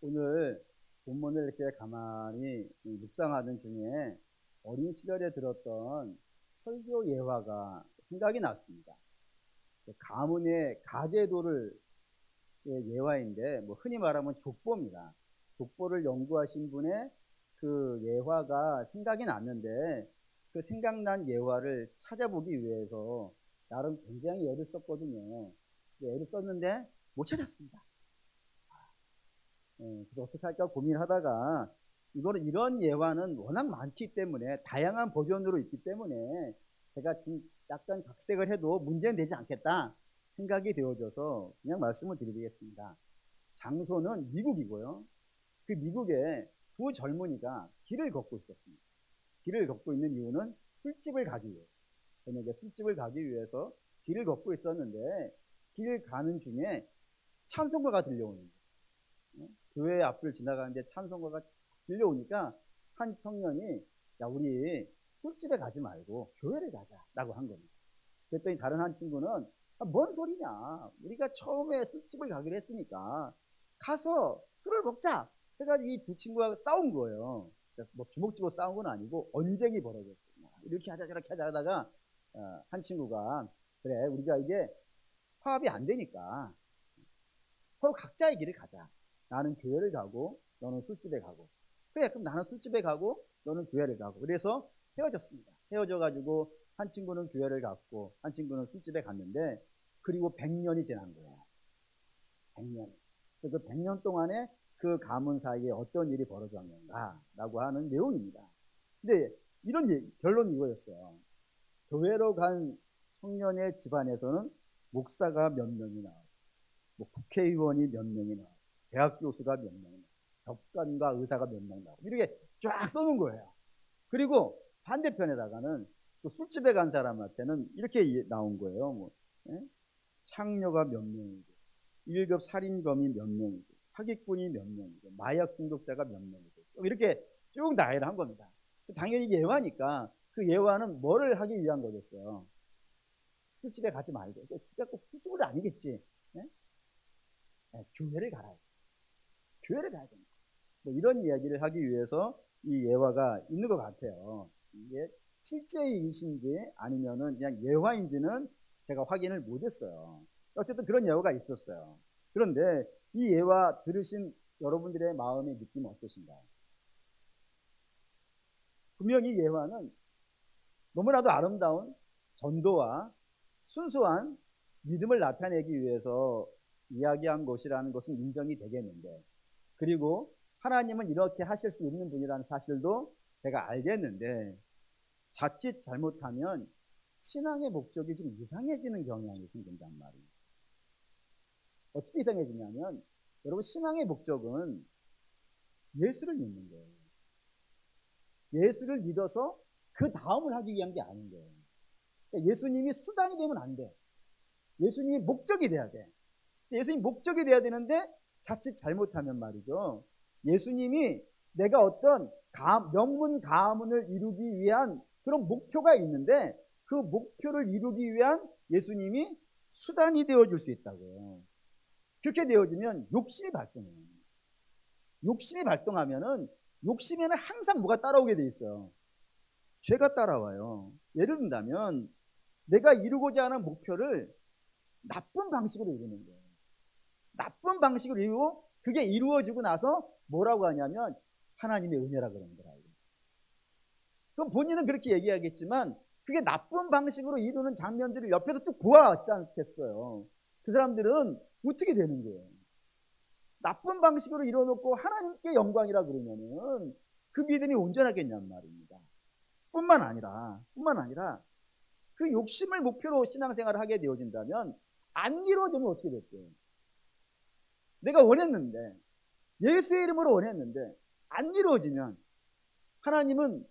오늘 본문을 이렇게 가만히 묵상하던 중에 어린 시절에 들었던 설교 예화가 생각이 났습니다. 가문의 가계도를 예화인데 흔히 말하면 족보입니다. 족보를 연구하신 분의 그 예화가 생각이 났는데 그 생각난 예화를 찾아보기 위해서 나름 굉장히 애를 썼거든요. 애를 썼는데 못 찾았습니다. 그래서 어떻게 할까 고민하다가 이런 예화는 워낙 많기 때문에 다양한 버전으로 있기 때문에 제가 좀 약간 각색을 해도 문제는 되지 않겠다 생각이 되어져서 그냥 말씀을 드리겠습니다. 장소는 미국이고요. 그 미국에 두 젊은이가 길을 걷고 있었습니다. 길을 걷고 있는 이유는 술집을 가기 위해서. 저녁에 술집을 가기 위해서 길을 걷고 있었는데 길 가는 중에 찬송가가 들려오는 거예요. 교회 앞을 지나가는데 찬송가가 들려오니까 한 청년이 야 우리 술집에 가지 말고 교회를 가자라고 한 겁니다. 그랬더니 다른 한 친구는 뭔 소리냐 우리가 처음에 술집을 가기로 했으니까 가서 술을 먹자 해가지고 이 두 친구가 싸운 거예요. 뭐 주먹 쥐고 싸운 건 아니고 언쟁이 벌어졌어요. 이렇게 하자 저렇게 하자 하다가 한 친구가 그래 우리가 이게 화합이 안 되니까 서로 각자의 길을 가자. 나는 교회를 가고 너는 술집에 가고 그래 그럼 나는 술집에 가고 너는 교회를 가고 그래서 헤어졌습니다. 헤어져가지고 한 친구는 교회를 갔고 한 친구는 술집에 갔는데 그리고 100년이 지난 거예요. 100년. 그래서 그 100년 동안에 그 가문 사이에 어떤 일이 벌어졌는가라고 하는 내용입니다. 근데 이런 결론이 이거였어요. 교회로 간 청년의 집안에서는 목사가 몇 명이 나오고 뭐 국회의원이 몇 명이 나오고 대학 교수가 몇 명이 나오고 법관과 의사가 몇 명 나오고 이렇게 쫙 써놓은 거예요. 그리고 반대편에다가는 또 술집에 간 사람한테는 이렇게 나온 거예요. 뭐, 창녀가 몇 명이고 1급 살인범이 몇 명이고 사기꾼이 몇 명이고 마약 중독자가 몇 명이고 이렇게 쭉 나열을 한 겁니다. 당연히 예화니까 그 예화는 뭐를 하기 위한 거겠어요. 술집에 가지 말고 그러니까 꼭 술집은 아니겠지. 네? 교회를 가라. 교회를 가야 된다. 뭐 이런 이야기를 하기 위해서 이 예화가 있는 것 같아요. 이게 실제의 일인지 아니면은 그냥 예화인지는 제가 확인을 못했어요. 어쨌든 그런 예화가 있었어요. 그런데 이 예화 들으신 여러분들의 마음의 느낌은 어떠신가요? 분명히 예화는 너무나도 아름다운 전도와 순수한 믿음을 나타내기 위해서 이야기한 것이라는 것은 인정이 되겠는데 그리고 하나님은 이렇게 하실 수 있는 분이라는 사실도 제가 알겠는데 자칫 잘못하면 신앙의 목적이 좀 이상해지는 경향이 생긴단 말이에요. 어떻게 이상해지냐면 여러분 신앙의 목적은 예수를 믿는 거예요. 예수를 믿어서 그 다음을 하기 위한 게 아닌 거예요. 그러니까 예수님이 수단이 되면 안 돼. 예수님이 목적이 돼야 돼. 예수님이 목적이 돼야 되는데 자칫 잘못하면 말이죠. 예수님이 내가 어떤 명문 가문을 이루기 위한 그런 목표가 있는데 그 목표를 이루기 위한 예수님이 수단이 되어줄 수 있다고요. 그렇게 되어지면 욕심이 발동해요. 욕심이 발동하면은 욕심에는 항상 뭐가 따라오게 돼 있어요. 죄가 따라와요. 예를 든다면 내가 이루고자 하는 목표를 나쁜 방식으로 이루는 거예요. 나쁜 방식으로 이루고 그게 이루어지고 나서 뭐라고 하냐면 하나님의 은혜라 그러는 거라. 그럼 본인은 그렇게 얘기하겠지만 그게 나쁜 방식으로 이루는 장면들을 옆에서 쭉 보아왔지 않겠어요. 그 사람들은 어떻게 되는 거예요? 나쁜 방식으로 이뤄놓고 하나님께 영광이라 그러면은 그 믿음이 온전하겠냔 말입니다. 뿐만 아니라 그 욕심을 목표로 신앙생활을 하게 되어진다면 안 이루어지면 어떻게 될까요? 내가 원했는데 예수의 이름으로 원했는데 안 이루어지면 하나님은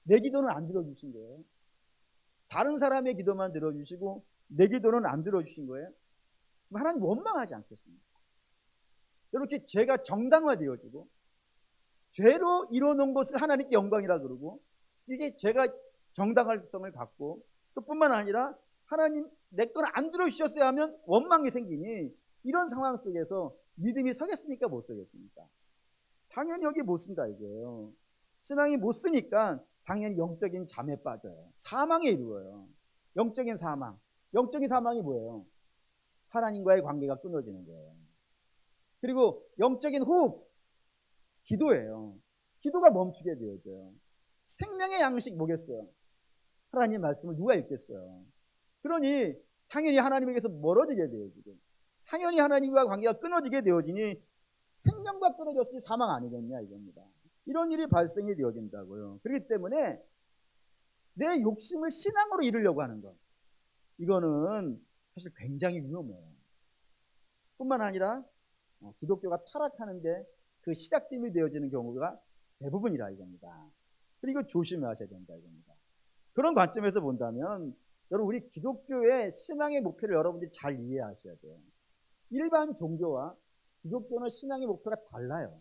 내 기도는 안 들어주신 거예요. 다른 사람의 기도만 들어주시고 내 기도는 안 들어주신 거예요. 하나님 원망하지 않겠습니까? 이렇게 죄가 정당화되어지고 죄로 이뤄놓은 것을 하나님께 영광이라 그러고 이게 죄가 정당할성을 갖고 또 뿐만 아니라 하나님 내 거는 안 들어주셨어야 하면 원망이 생기니 이런 상황 속에서 믿음이 서겠습니까? 못 서겠습니까? 당연히 여기 못 쓴다 이거예요. 신앙이 못 쓰니까 당연히 영적인 잠에 빠져요. 사망에 이르러요. 영적인 사망. 영적인 사망이 뭐예요? 하나님과의 관계가 끊어지는 거예요. 그리고 영적인 호흡, 기도예요. 기도가 멈추게 되어져요. 생명의 양식 뭐겠어요? 하나님 말씀을 누가 읽겠어요? 그러니 당연히 하나님에게서 멀어지게 되어지고, 당연히 하나님과 관계가 끊어지게 되어지니 생명과 끊어졌으니 사망 아니겠냐 이겁니다. 이런 일이 발생이 되어진다고요. 그렇기 때문에 내 욕심을 신앙으로 이루려고 하는 것, 이거는 사실 굉장히 위험해요. 뿐만 아니라 기독교가 타락하는데 그 시작점이 되어지는 경우가 대부분이라 이겁니다. 그리고 조심하셔야 된다 이겁니다. 그런 관점에서 본다면 여러분, 우리 기독교의 신앙의 목표를 여러분들이 잘 이해하셔야 돼요. 일반 종교와 기독교는 신앙의 목표가 달라요.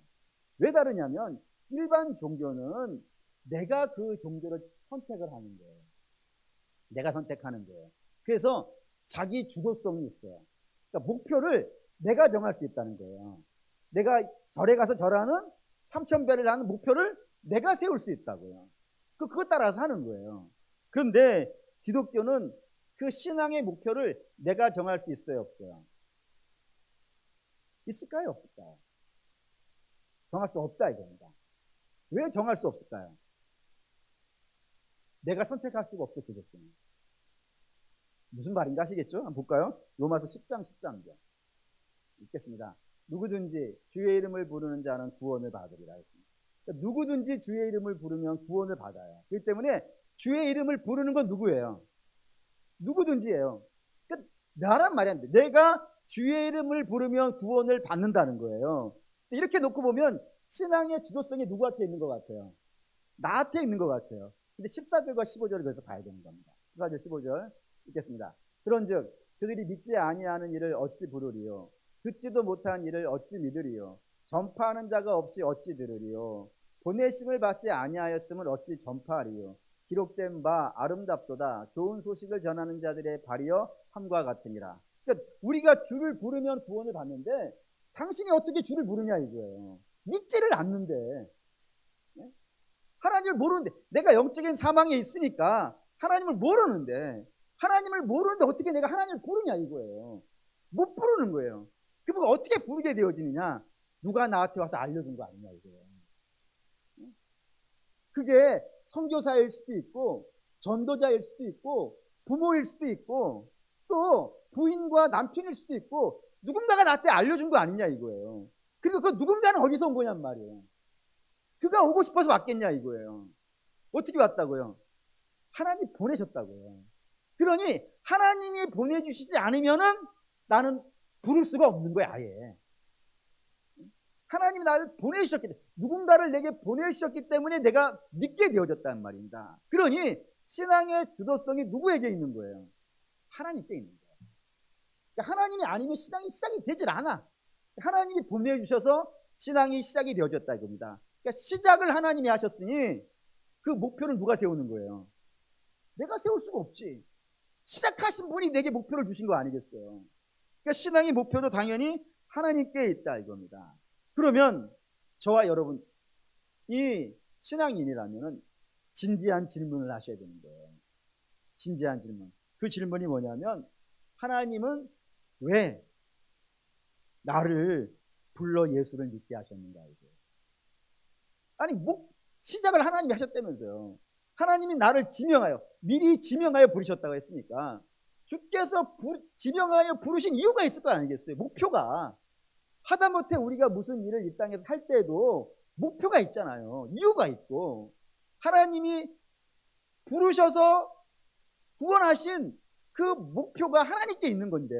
왜 다르냐면 일반 종교는 내가 그 종교를 선택을 하는 거예요. 내가 선택하는 거예요. 그래서 자기 주도성이 있어요. 그러니까 목표를 내가 정할 수 있다는 거예요. 내가 절에 가서 절하는 3000배를 하는 목표를 내가 세울 수 있다고요. 그것 따라서 하는 거예요. 그런데 기독교는 그 신앙의 목표를 내가 정할 수 있어요, 없어요? 있을까요, 없을까요? 정할 수 없다 이겁니다. 왜 정할 수 없을까요? 내가 선택할 수가 없어, 기독교는. 무슨 말인가 아시겠죠? 한번 볼까요? 로마서 10장 13절 읽겠습니다. 누구든지 주의 이름을 부르는 자는 구원을 받으리라 했습니다. 그러니까 누구든지 주의 이름을 부르면 구원을 받아요. 그렇기 때문에 주의 이름을 부르는 건 누구예요? 누구든지예요. 그러니까 나란 말이 안 돼. 내가 주의 이름을 부르면 구원을 받는다는 거예요. 이렇게 놓고 보면 신앙의 주도성이 누구한테 있는 것 같아요? 나한테 있는 것 같아요. 근데 14절과 15절을 그래서 봐야 되는 겁니다. 14절 15절 읽겠습니다. 그런즉 그들이 믿지 아니하는 일을 어찌 부르리요? 듣지도 못한 일을 어찌 믿으리요? 전파하는 자가 없이 어찌 들으리요? 보내심을 받지 아니하였음을 어찌 전파하리요? 기록된 바 아름답도다. 좋은 소식을 전하는 자들의 발이여 함과 같으니라. 그러니까 우리가 주를 부르면 구원을 받는데 당신이 어떻게 주를 부르냐 이거예요. 믿지를 않는데, 하나님을 모르는데, 내가 영적인 사망에 있으니까 하나님을 모르는데 어떻게 내가 하나님을 부르냐 이거예요. 못 부르는 거예요. 그러면 어떻게 부르게 되어지느냐? 누가 나한테 와서 알려준 거 아니냐 이거예요. 그게 선교사일 수도 있고 전도자일 수도 있고 부모일 수도 있고 또 부인과 남편일 수도 있고 누군가가 나한테 알려준 거 아니냐 이거예요. 그리고 그 누군가는 어디서 온 거냔 말이에요. 그가 오고 싶어서 왔겠냐 이거예요. 어떻게 왔다고요? 하나님이 보내셨다고요. 그러니 하나님이 보내주시지 않으면은 나는 부를 수가 없는 거야 아예. 하나님이 나를 보내주셨기 때문에, 누군가를 내게 보내주셨기 때문에 내가 믿게 되어졌단 말입니다. 그러니 신앙의 주도성이 누구에게 있는 거예요? 하나님께 있는 거예요. 그러니까 하나님이 아니면 신앙이 시작이 되질 않아. 하나님이 보내주셔서 신앙이 시작이 되어졌다 이겁니다. 그러니까 시작을 하나님이 하셨으니 그 목표를 누가 세우는 거예요? 내가 세울 수가 없지. 시작하신 분이 내게 목표를 주신 거 아니겠어요? 그러니까 신앙의 목표도 당연히 하나님께 있다 이겁니다. 그러면 저와 여러분, 이 신앙인이라면 진지한 질문을 하셔야 되는 거예요. 진지한 질문. 그 질문이 뭐냐면, 하나님은 왜 나를 불러 예수를 믿게 하셨는가 이거예요. 아니 시작을 하나님이 하셨다면서요. 하나님이 나를 지명하여, 미리 지명하여 부르셨다고 했으니까 주께서 지명하여 부르신 이유가 있을 거 아니겠어요? 목표가. 하다못해 우리가 무슨 일을 이 땅에서 할 때도 목표가 있잖아요. 이유가 있고, 하나님이 부르셔서 구원하신 그 목표가 하나님께 있는 건데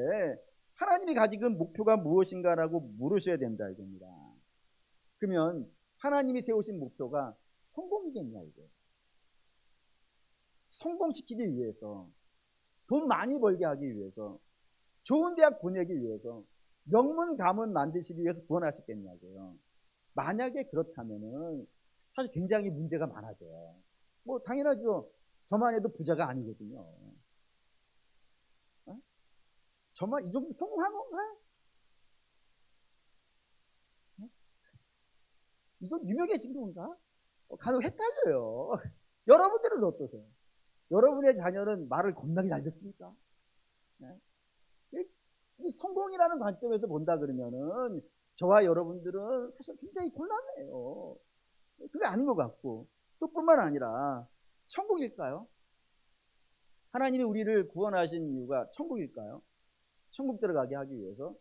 하나님이 가지고 목표가 무엇인가라고 물으셔야 된다 이겁니다. 그러면 하나님이 세우신 목표가 성공이겠냐 이거예요. 성공시키기 위해서, 돈 많이 벌게 하기 위해서, 좋은 대학 보내기 위해서, 명문 가문 만드시기 위해서 구원하셨겠냐고요. 만약에 그렇다면은 사실 굉장히 문제가 많아져요. 뭐 당연하죠. 저만 해도 부자가 아니거든요. 저만 이 정도 성공하는 건가요? 이건 유명해진 건가? 간혹 헷갈려요. 여러분들은 어떠세요? 여러분의 자녀는 말을 겁나게 잘 듣습니까? 네? 이 성공이라는 관점에서 본다 그러면은 저와 여러분들은 사실 굉장히 곤란해요. 그게 아닌 것 같고, 또 뿐만 아니라 천국일까요? 하나님이 우리를 구원하신 이유가 천국일까요? 천국 들어가게 하기 위해서?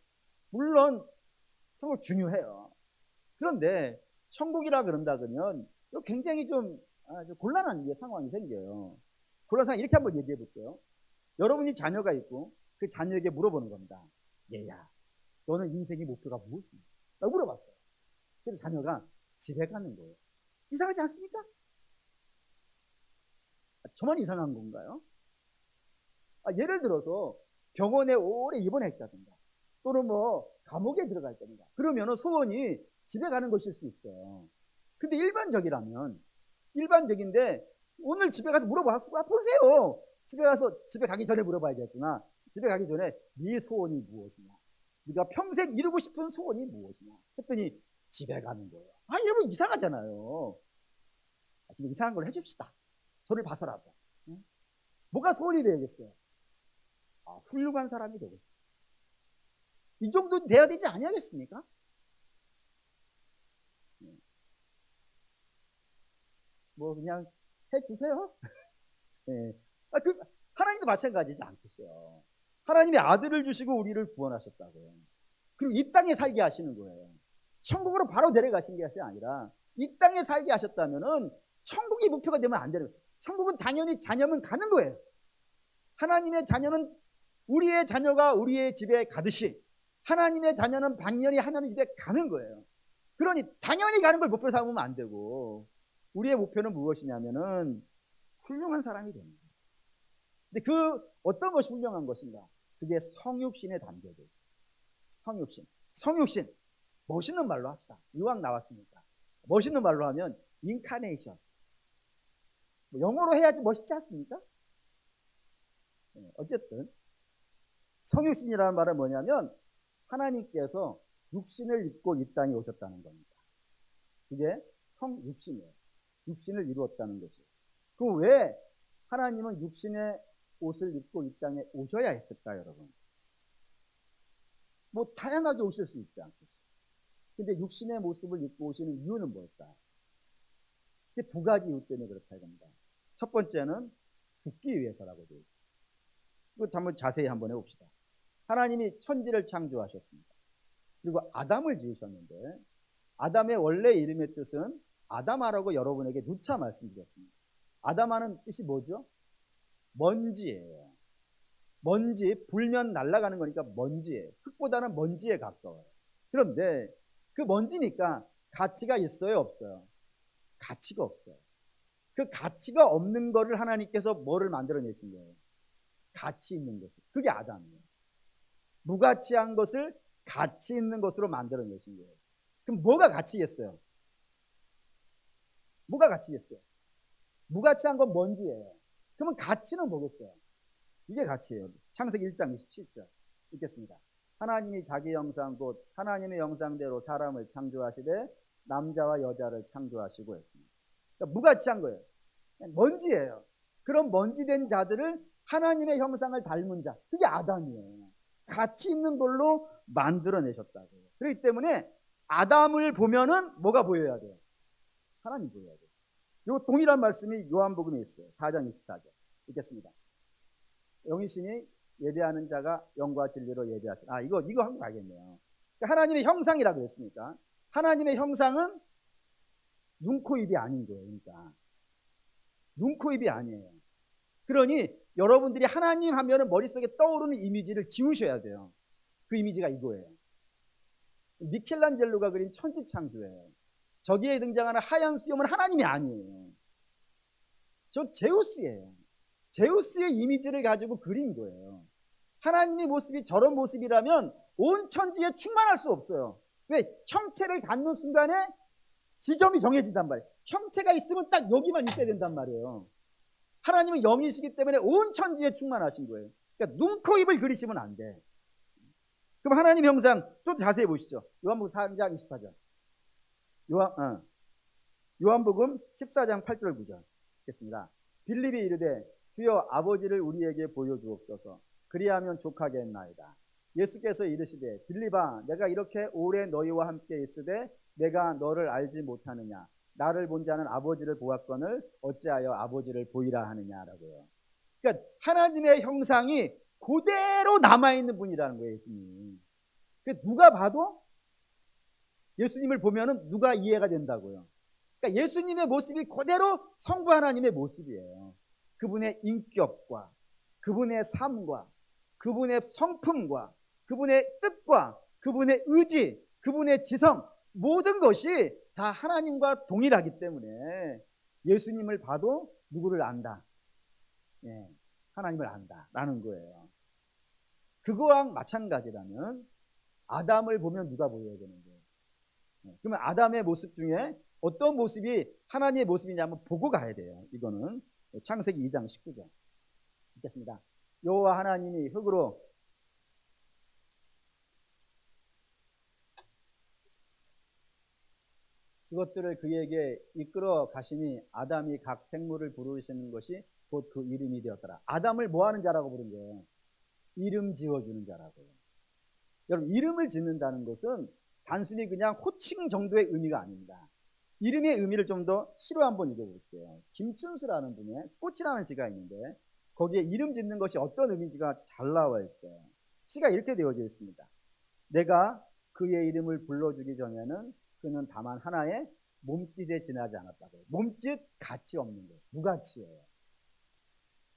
물론 천국 중요해요. 그런데 천국이라 그런다 그러면 굉장히 좀 곤란한 상황이 생겨요. 곤란한 상황 이렇게 한번 얘기해 볼게요. 여러분이 자녀가 있고 그 자녀에게 물어보는 겁니다. 얘야, 너는 인생의 목표가 무엇이냐? 라고 물어봤어요. 그래서 자녀가 집에 가는 거예요. 이상하지 않습니까? 저만 이상한 건가요? 예를 들어서 병원에 오래 입원했다든가 또는 뭐 감옥에 들어가 있다든가 그러면 소원이 집에 가는 것일 수 있어요. 근데 일반적인데 오늘 집에 가서 보세요. 집에 가기 전에 물어봐야겠구나. 집에 가기 전에 네 소원이 무엇이냐? 네가 평생 이루고 싶은 소원이 무엇이냐? 했더니 집에 가는 거예요. 여러분 이상하잖아요. 근데 이상한 걸 해줍시다. 저를 봐서라도. 뭐가 소원이 되겠어요? 훌륭한 사람이 되고 이 정도 돼야 되지 아니하겠습니까? 뭐 그냥 해주세요. 네. 하나님도 마찬가지지 않겠어요. 하나님이 아들을 주시고 우리를 구원하셨다고요. 그리고 이 땅에 살게 하시는 거예요. 천국으로 바로 데려가신 게 아니라 이 땅에 살게 하셨다면은 천국이 목표가 되면 안 되는 거예요. 천국은 당연히 자녀면 가는 거예요. 하나님의 자녀는 우리의 자녀가 우리의 집에 가듯이 하나님의 자녀는 당연히 하나님 집에 가는 거예요. 그러니 당연히 가는 걸 목표로 삼으면 안 되고 우리의 목표는 무엇이냐면은 훌륭한 사람이 되는 거예요. 근데 그 어떤 것이 훌륭한 것인가? 그게 성육신에 담겨져 있어요. 성육신. 멋있는 말로 합시다. 이왕 나왔으니까. 멋있는 말로 하면 인카네이션. 영어로 해야지 멋있지 않습니까? 어쨌든 성육신이라는 말은 뭐냐면 하나님께서 육신을 입고 이 땅에 오셨다는 겁니다. 그게 성육신이에요. 육신을 이루었다는 것이에요. 그럼 왜 하나님은 육신의 옷을 입고 이 땅에 오셔야 했을까요, 여러분? 뭐 다양하게 오실 수 있지 않겠어요? 근데 육신의 모습을 입고 오시는 이유는 뭘까요? 이게 두 가지 이유 때문에 그렇다 이겁니다. 첫 번째는 죽기 위해서라고 되어 있어요. 이거 한번 자세히 한번 해봅시다. 하나님이 천지를 창조하셨습니다. 그리고 아담을 지으셨는데 아담의 원래 이름의 뜻은 아담아라고 여러분에게 누차 말씀드렸습니다. 아담아는 뜻이 뭐죠? 먼지예요. 먼지, 불면 날아가는 거니까 먼지예요. 흙보다는 먼지에 가까워요. 그런데 그 먼지니까 가치가 있어요, 없어요? 가치가 없어요. 그 가치가 없는 거를 하나님께서 뭐를 만들어내신 거예요? 가치 있는 것을. 그게 아담이에요. 무가치한 것을 가치 있는 것으로 만들어내신 거예요. 그럼 뭐가 가치겠어요? 뭐가 가치겠어요? 무가치한 건 먼지예요. 그러면 가치는 뭐겠어요? 이게 가치예요. 창세기 1장 27절 읽겠습니다. 하나님이 자기 형상 곧 하나님의 형상대로 사람을 창조하시되 남자와 여자를 창조하시고 했습니다. 그러니까 무가치한 거예요. 먼지예요. 그런 먼지된 자들을 하나님의 형상을 닮은 자, 그게 아담이에요. 가치 있는 걸로 만들어내셨다고요. 그렇기 때문에 아담을 보면은 뭐가 보여야 돼요? 하나님 보여야 돼요. 이 동일한 말씀이 요한복음에 있어요. 4장 24절 읽겠습니다. 영이신이 예배하는 자가 영과 진리로 예배하시라. 이거 한번 알겠네요. 그러니까 하나님의 형상이라고 그랬으니까 하나님의 형상은 눈, 코, 입이 아닌 거예요. 그러니까 눈, 코, 입이 아니에요. 그러니 여러분들이 하나님 하면은 머릿속에 떠오르는 이미지를 지우셔야 돼요. 그 이미지가 이거예요. 미켈란젤로가 그린 천지창조예요. 저기에 등장하는 하얀 수염은 하나님이 아니에요. 저 제우스예요. 제우스의 이미지를 가지고 그린 거예요. 하나님의 모습이 저런 모습이라면 온 천지에 충만할 수 없어요. 왜? 형체를 갖는 순간에 지점이 정해진단 말이에요. 형체가 있으면 딱 여기만 있어야 된단 말이에요. 하나님은 영이시기 때문에 온 천지에 충만하신 거예요. 그러니까 눈, 코, 입을 그리시면 안 돼. 그럼 하나님 형상 좀 자세히 보시죠. 요한복음 4장 24절. 요한복음 14장 8절 9절 읽겠습니다. 빌립이 이르되 주여 아버지를 우리에게 보여주옵소서. 그리하면 족하겠나이다. 예수께서 이르시되 빌립아 내가 이렇게 오래 너희와 함께 있으되 내가 너를 알지 못하느냐. 나를 본 자는 아버지를 보았거늘 어찌하여 아버지를 보이라 하느냐라고요. 그러니까 하나님의 형상이 그대로 남아있는 분이라는 거예요. 예수님. 그러니까 누가 봐도 예수님을 보면은 누가 이해가 된다고요. 그러니까 예수님의 모습이 그대로 성부 하나님의 모습이에요. 그분의 인격과 그분의 삶과 그분의 성품과 그분의 뜻과 그분의 의지, 그분의 지성, 모든 것이 다 하나님과 동일하기 때문에 예수님을 봐도 누구를 안다. 예, 하나님을 안다라는 거예요. 그거와 마찬가지라면 아담을 보면 누가 보여야 되는 거예요. 그러면 아담의 모습 중에 어떤 모습이 하나님의 모습이냐 한번 보고 가야 돼요. 이거는 창세기 2장 19절 읽겠습니다. 여호와 하나님이 흙으로 그것들을 그에게 이끌어 가시니 아담이 각 생물을 부르시는 것이 곧 그 이름이 되었더라. 아담을 뭐 하는 자라고 부른 거예요? 이름 지어주는 자라고요. 여러분, 이름을 짓는다는 것은 단순히 그냥 호칭 정도의 의미가 아닙니다. 이름의 의미를 좀 더 시로 한번 읽어볼게요. 김춘수라는 분의 꽃이라는 시가 있는데 거기에 이름 짓는 것이 어떤 의미인지가 잘 나와 있어요. 시가 이렇게 되어져 있습니다. 내가 그의 이름을 불러주기 전에는 그는 다만 하나의 몸짓에 지나지 않았다고요. 몸짓 가치 없는 거예요. 무가치예요.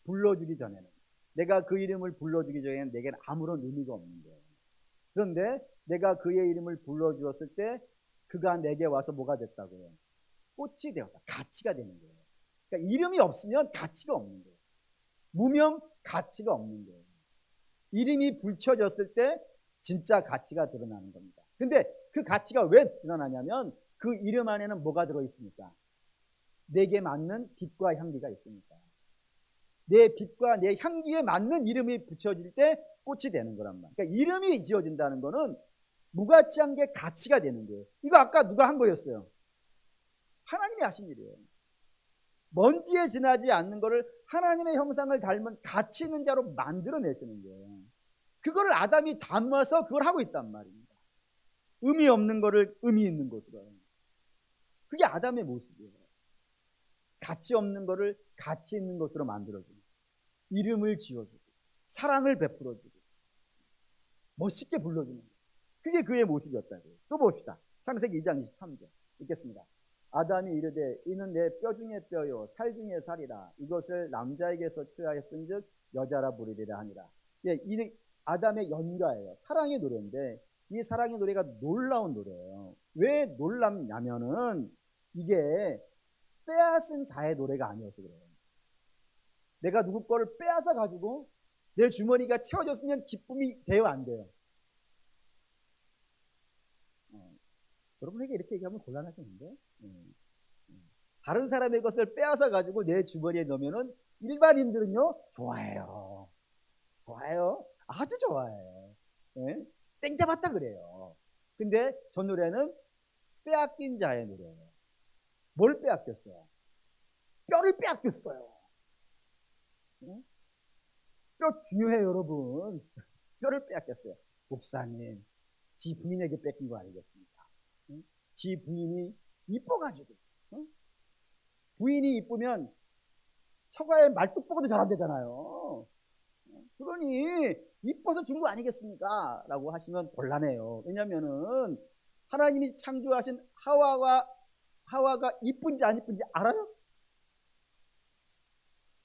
불러주기 전에는. 내가 그 이름을 불러주기 전에는 내게는 아무런 의미가 없는 거예요. 그런데 내가 그의 이름을 불러주었을 때 그가 내게 와서 뭐가 됐다고요? 꽃이 되었다. 가치가 되는 거예요. 그러니까 이름이 없으면 가치가 없는 거예요. 무명 가치가 없는 거예요. 이름이 붙여졌을 때 진짜 가치가 드러나는 겁니다. 근데 그 가치가 왜 드러나냐면 그 이름 안에는 뭐가 들어있습니까? 내게 맞는 빛과 향기가 있으니까. 내 빛과 내 향기에 맞는 이름이 붙여질 때 꽃이 되는 거란 말이에요. 그러니까 이름이 지어진다는 거는 무가치한 게 가치가 되는 거예요. 이거 아까 누가 한 거였어요? 하나님이 하신 일이에요. 먼지에 지나지 않는 거를 하나님의 형상을 닮은 가치 있는 자로 만들어내시는 거예요. 그거를 아담이 담아서 그걸 하고 있단 말입니다. 의미 없는 거를 의미 있는 것으로. 그게 아담의 모습이에요. 가치 없는 거를 가치 있는 것으로 만들어주고 이름을 지어주고 사랑을 베풀어주고 멋있게 불러주는 거예요. 그게 그의 모습이었다고요. 또 봅시다. 창세기 2장 23절 읽겠습니다. 아담이 이르되 이는 내 뼈 중에 뼈요 살 중에 살이라 이것을 남자에게서 취하였은즉 여자라 부르리라 하니라. 예, 이 아담의 연가예요. 사랑의 노래인데 이 사랑의 노래가 놀라운 노래예요. 왜 놀랍냐면은 이게 빼앗은 자의 노래가 아니어서 그래요. 내가 누구 거를 빼앗아 가지고 내 주머니가 채워졌으면 기쁨이 돼요, 안 돼요? 여러분에게 이렇게 얘기하면 곤란하겠는데? 다른 사람의 것을 빼앗아 가지고 내 주머니에 넣으면은 일반인들은요 좋아해요. 좋아요. 아주 좋아해요. 네? 땡 잡았다 그래요. 근데 저 노래는 빼앗긴 자의 노래예요. 뭘 빼앗겼어요? 뼈를 빼앗겼어요. 네? 뼈 중요해요, 여러분. 뼈를 빼앗겼어요. 목사님, 지 부인에게 뺏긴 거 아니겠습니까? 지 부인이 이뻐가지고 부인이 이쁘면 처가의 말뚝보고도 잘 안 되잖아요. 그러니 이뻐서 준 거 아니겠습니까? 라고 하시면 곤란해요. 왜냐면은 하나님이 창조하신 하와가 이쁜지 안 이쁜지 알아요?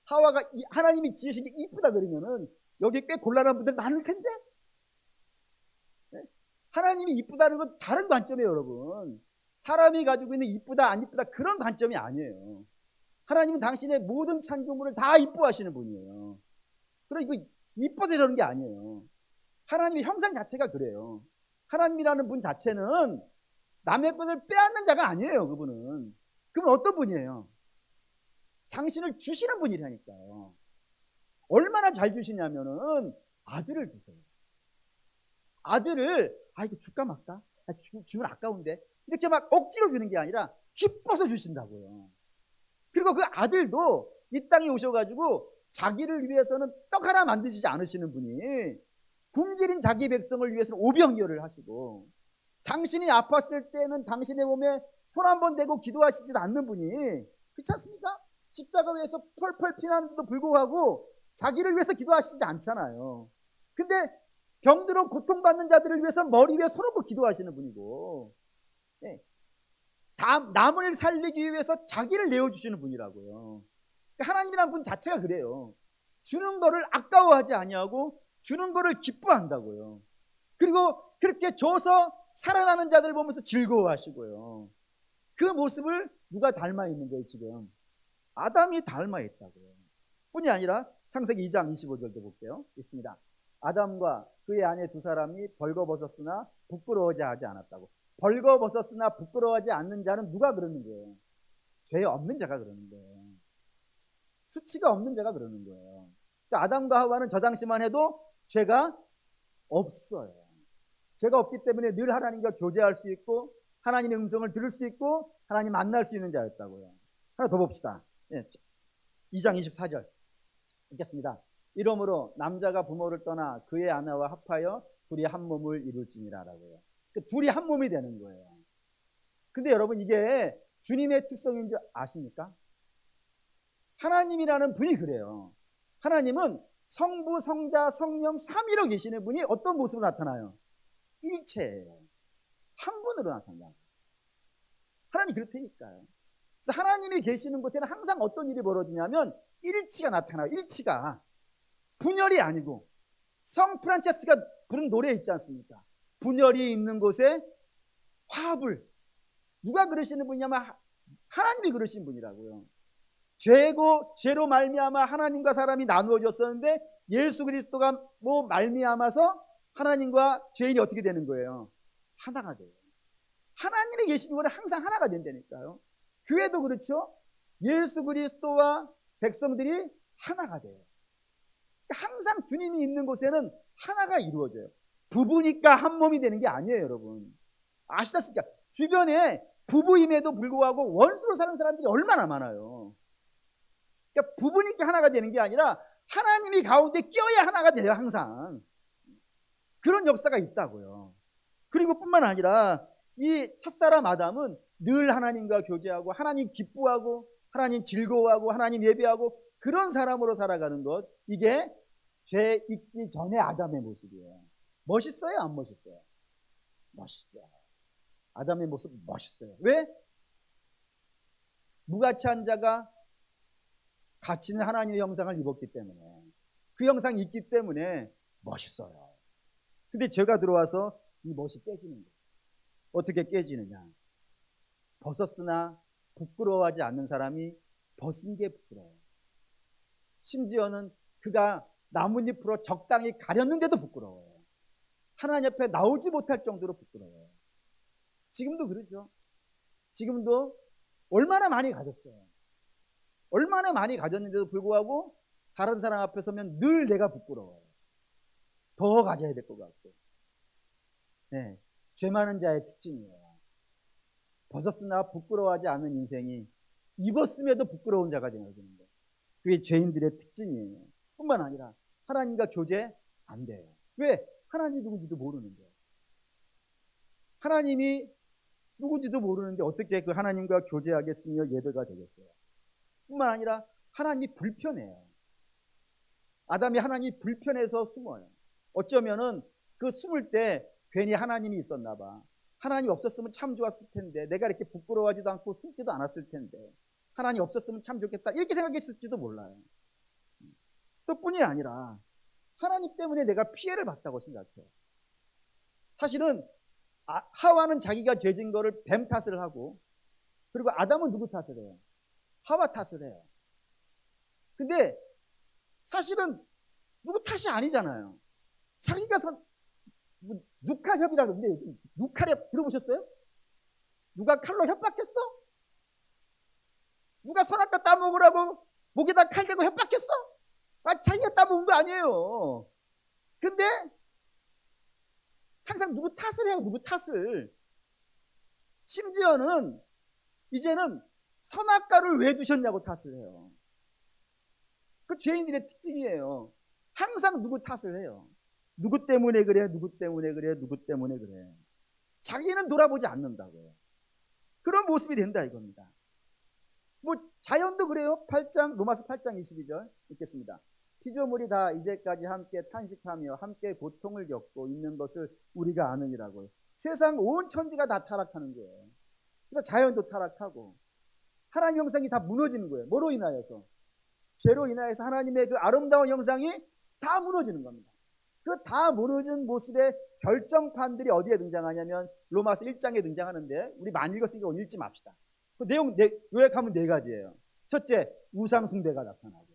하와가 하나님이 지으신 게 이쁘다 그러면은 여기 꽤 곤란한 분들 많을 텐데 하나님이 이쁘다는 건 다른 관점이에요, 여러분. 사람이 가지고 있는 이쁘다 안 이쁘다 그런 관점이 아니에요. 하나님은 당신의 모든 창조물을 다 이뻐하시는 분이에요. 그러니까 이뻐서 이러는 게 아니에요. 하나님의 형상 자체가 그래요. 하나님이라는 분 자체는 남의 것을 빼앗는 자가 아니에요. 그분은 어떤 분이에요? 당신을 주시는 분이라니까요. 얼마나 잘 주시냐면은 아들을 주세요. 아들을 이거 줄까 말까? 주면 아까운데 이렇게 막 억지로 주는 게 아니라 기뻐서 주신다고요. 그리고 그 아들도 이 땅에 오셔가지고 자기를 위해서는 떡 하나 만드시지 않으시는 분이 굶주린 자기 백성을 위해서는 오병이어를 하시고, 당신이 아팠을 때는 당신의 몸에 손 한 번 대고 기도하시지 않는 분이, 그렇지 않습니까? 십자가 위에서 펄펄 피나는데도 불구하고 자기를 위해서 기도하시지 않잖아요. 근데 병들어 고통받는 자들을 위해서 머리 위에 손 얹고 기도하시는 분이고, 남을 살리기 위해서 자기를 내어주시는 분이라고요. 하나님이라는 분 자체가 그래요. 주는 거를 아까워하지 아니하고 주는 거를 기뻐한다고요. 그리고 그렇게 줘서 살아나는 자들을 보면서 즐거워하시고요. 그 모습을 누가 닮아 있는 거예요? 지금 아담이 닮아 있다고요. 뿐이 아니라 창세기 2장 25절도 볼게요. 있습니다. 아담과 그의 아내 두 사람이 벌거벗었으나 부끄러워하지 않았다고. 벌거벗었으나 부끄러워하지 않는 자는 누가 그러는 거예요? 죄 없는 자가 그러는 거예요. 수치가 없는 자가 그러는 거예요. 그러니까 아담과 하와는 저 당시만 해도 죄가 없어요. 죄가 없기 때문에 늘 하나님과 교제할 수 있고 하나님의 음성을 들을 수 있고 하나님 만날 수 있는 자였다고요. 하나 더 봅시다. 2장 24절 읽겠습니다. 이러므로 남자가 부모를 떠나 그의 아내와 합하여 둘이 한 몸을 이룰지니라라고요. 그러니까 둘이 한 몸이 되는 거예요. 근데 여러분, 이게 주님의 특성인 줄 아십니까? 하나님이라는 분이 그래요. 하나님은 성부, 성자, 성령 삼위로 계시는 분이 어떤 모습으로 나타나요? 일체예요. 한 분으로 나타난다. 하나님 그렇다니까요. 그래서 하나님이 계시는 곳에는 항상 어떤 일이 벌어지냐면 일치가 나타나요. 일치가. 분열이 아니고, 성 프란체스가 부른 노래 있지 않습니까? 분열이 있는 곳에 화합을. 누가 그러시는 분이냐면 하나님이 그러신 분이라고요. 죄로 말미암아 하나님과 사람이 나누어졌었는데 예수 그리스도가 말미암아서 하나님과 죄인이 어떻게 되는 거예요? 하나가 돼요. 하나님이 계시는 곳은 항상 하나가 된다니까요. 교회도 그렇죠. 예수 그리스도와 백성들이 하나가 돼요. 항상 주님이 있는 곳에는 하나가 이루어져요. 부부니까 한 몸이 되는 게 아니에요, 여러분. 아시다시피 주변에 부부임에도 불구하고 원수로 사는 사람들이 얼마나 많아요. 그러니까 부부니까 하나가 되는 게 아니라 하나님이 가운데 끼어야 하나가 돼요, 항상. 그런 역사가 있다고요. 그리고 뿐만 아니라 이 첫사람 아담은 늘 하나님과 교제하고 하나님 기뻐하고 하나님 즐거워하고 하나님 예배하고 그런 사람으로 살아가는 것, 이게 죄 있기 전에 아담의 모습이에요. 멋있어요? 안 멋있어요? 멋있죠. 아담의 모습 멋있어요. 왜? 무가치한 자가 가치는 하나님의 형상을 입었기 때문에, 그 형상이 있기 때문에 멋있어요. 근데 죄가 들어와서 이 멋이 깨지는 거예요. 어떻게 깨지느냐? 벗었으나 부끄러워하지 않는 사람이 벗은 게 부끄러워요. 심지어는 그가 나뭇잎으로 적당히 가렸는데도 부끄러워요. 하나님 앞에 나오지 못할 정도로 부끄러워요. 지금도 그러죠. 지금도 얼마나 많이 가졌어요. 얼마나 많이 가졌는데도 불구하고 다른 사람 앞에 서면 늘 내가 부끄러워요. 더 가져야 될 것 같고. 네, 죄 많은 자의 특징이에요. 벗었으나 부끄러워하지 않는 인생이 입었음에도 부끄러운 자가 되는 거예요. 그게 죄인들의 특징이에요. 뿐만 아니라 하나님과 교제 안 돼요. 왜? 하나님이 누군지도 모르는데. 하나님이 누군지도 모르는데 어떻게 그 하나님과 교제하겠으며 예배가 되겠어요? 뿐만 아니라 하나님이 불편해요. 아담이 하나님이 불편해서 숨어요. 어쩌면은 그 숨을 때 괜히 하나님이 있었나 봐. 하나님 없었으면 참 좋았을 텐데, 내가 이렇게 부끄러워하지도 않고 숨지도 않았을 텐데, 하나님 없었으면 참 좋겠다, 이렇게 생각했을지도 몰라요. 또 뿐이 아니라 하나님 때문에 내가 피해를 봤다고 생각해요. 사실은 하와는 자기가 죄진 거를 뱀 탓을 하고, 그리고 아담은 누구 탓을 해요? 하와 탓을 해요. 근데 사실은 누구 탓이 아니잖아요. 자기가 누카협이라고 그러는데, 누카협 들어보셨어요? 누가 칼로 협박했어? 누가 선악과 따먹으라고 목에다 칼 대고 협박했어? 자기가 따먹은 거 아니에요. 근데 항상 누구 탓을 해요. 누구 탓을. 심지어는 이제는 선악과를 왜 두셨냐고 탓을 해요. 그 죄인들의 특징이에요. 항상 누구 탓을 해요. 누구 때문에 그래, 누구 때문에 그래, 누구 때문에 그래. 자기는 돌아보지 않는다고요. 그런 모습이 된다 이겁니다. 뭐 자연도 그래요. 로마서 8장 22절 읽겠습니다. 피조물이 다 이제까지 함께 탄식하며 함께 고통을 겪고 있는 것을 우리가 아느니라고요. 세상 온 천지가 다 타락하는 거예요. 그래서 자연도 타락하고 하나님 형상이 다 무너지는 거예요. 뭐로 인하여서? 죄로 인하여서 하나님의 그 아름다운 형상이 다 무너지는 겁니다. 그 다 무너진 모습의 결정판들이 어디에 등장하냐면 로마서 1장에 등장하는데, 우리 많이 읽었으니까 오늘 읽지 맙시다. 그 내용 요약하면 4가지예요. 첫째, 우상 숭배가 나타나고,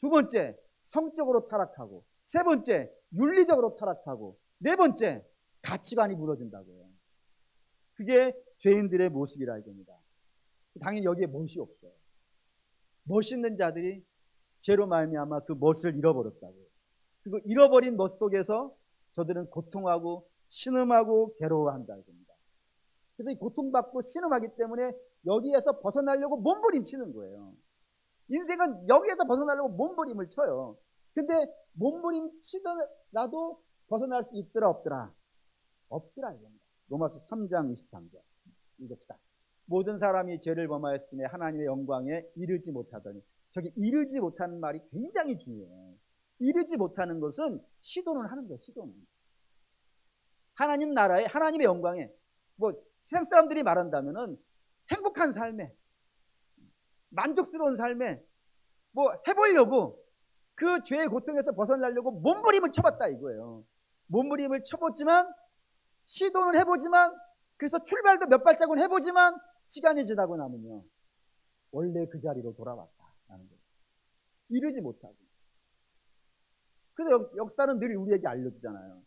두 번째, 성적으로 타락하고, 세 번째, 윤리적으로 타락하고, 네 번째, 가치관이 무너진다고요. 그게 죄인들의 모습이라 이겁니다. 당연히 여기에 멋이 없어요. 멋있는 자들이 죄로 말미암아 그 멋을 잃어버렸다고요. 그리고 잃어버린 멋 속에서 저들은 고통하고 신음하고 괴로워한다 이겁니다. 그래서 이 고통받고 신음하기 때문에 여기에서 벗어나려고 몸부림치는 거예요. 인생은 여기에서 벗어나려고 몸부림을 쳐요. 근데 몸부림치더라도 벗어날 수 있더라 없더라? 없더라 이겁니다. 로마서 3장 23절 읽읍시다. 모든 사람이 죄를 범하였으며 하나님의 영광에 이르지 못하더니, 저기 이르지 못하는 말이 굉장히 중요해요. 이르지 못하는 것은 시도는 하는 거예요. 시도는. 하나님 나라에, 하나님의 영광에, 뭐 세상 사람들이 말한다면은 행복한 삶에, 만족스러운 삶에 뭐 해보려고, 그 죄의 고통에서 벗어나려고 몸부림을 쳐봤다 이거예요. 몸부림을 쳐보지만, 시도는 해보지만, 그래서 출발도 몇 발자국은 해보지만 시간이 지나고 나면요, 원래 그 자리로 돌아왔다라는 거예요. 이르지 못하고. 그래서 역사는 늘 우리에게 알려주잖아요.